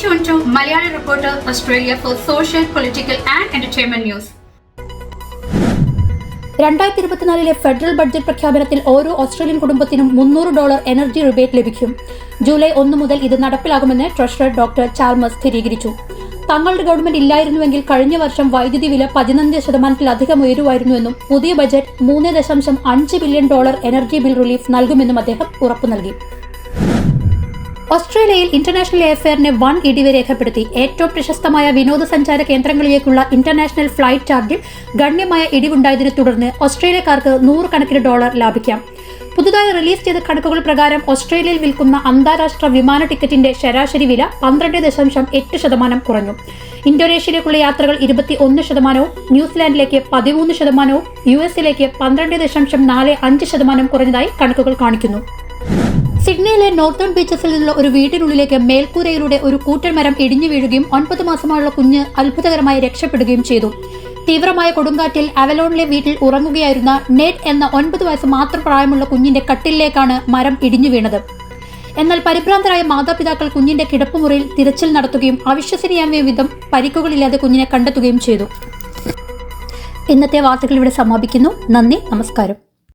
tuned to Malayali Reporter Australia for social, political and entertainment news. 2024 federal budget പ്രഖ്യാപനത്തിൽ ഓരോ Australian കുടുംബത്തിനും $300 energy rebate ലഭിക്കും. July 1 മുതൽ ഇത് നടപ്പിലാകുമെന്ന് ട്രഷറർ ഡോക്ടർ ചാൾമസ് സ്ഥിരീകരിച്ചു. തങ്ങളുടെ ഗവൺമെന്റ് ഇല്ലായിരുന്നുവെങ്കിൽ കഴിഞ്ഞ വർഷം വൈദ്യുതി വില 15% ഉയരുമായിരുന്നുവെന്നും പുതിയ budget $3.5 billion energy bill relief നൽകുമെന്നും അദ്ദേഹം ഉറപ്പു നൽകി. ഓസ്ട്രേലിയയിൽ ഇന്റർനാഷണൽ എയർഫെയറിന് വൻ ഇടിവ് രേഖപ്പെടുത്തി. ഏറ്റവും പ്രശസ്തമായ വിനോദസഞ്ചാര കേന്ദ്രങ്ങളിലേക്കുള്ള ഇന്റർനാഷണൽ ഫ്ലൈറ്റ് ചാർജിൽ ഗണ്യമായ ഇടിവുണ്ടായതിനെ തുടർന്ന് ഓസ്ട്രേലിയക്കാർക്ക് $100 ലാഭിക്കാം. പുതുതായി റിലീസ് ചെയ്ത കണക്കുകൾ പ്രകാരം ഓസ്ട്രേലിയയിൽ വിൽക്കുന്ന അന്താരാഷ്ട്ര വിമാന ടിക്കറ്റിന്റെ ശരാശരി വില 12.8% കുറഞ്ഞു. ഇന്തോനേഷ്യയിലേക്കുള്ള യാത്രകൾ 21%, ന്യൂസിലാൻഡിലേക്ക് 13%, US-ലേക്ക് 12.45% കുറഞ്ഞതായി കണക്കുകൾ കാണിക്കുന്നു. സിഡ്നിയിലെ നോർത്തേൺ ബീച്ചസിൽ നിന്നുള്ള ഒരു വീട്ടിനുള്ളിലേക്ക് മേൽക്കൂരയിലൂടെ ഒരു കൂറ്റൻ മരം ഇടിഞ്ഞു വീഴുകയും 9 മാസമായുള്ള കുഞ്ഞ് അത്ഭുതകരമായി രക്ഷപ്പെടുകയും ചെയ്തു. തീവ്രമായ കൊടുങ്കാറ്റിൽ അവലോണിലെ വീട്ടിൽ ഉറങ്ങുകയായിരുന്ന നെഡ് എന്ന 9 വയസ്സ് മാത്രം പ്രായമുള്ള കുഞ്ഞിന്റെ കട്ടിലിലേക്കാണ് മരം ഇടിഞ്ഞു വീണത്. എന്നാൽ പരിഭ്രാന്തരായ മാതാപിതാക്കൾ കുഞ്ഞിന്റെ കിടപ്പുമുറിയിൽ തിരച്ചിൽ നടത്തുകയും അവിശ്വസനീയമായ വിധം പരിക്കുകളില്ലാതെ കുഞ്ഞിനെ കണ്ടെത്തുകയും ചെയ്തു. ഇന്നത്തെ വാർത്തകൾ ഇവിടെ സമാപിക്കുന്നു. നന്ദി, നമസ്കാരം.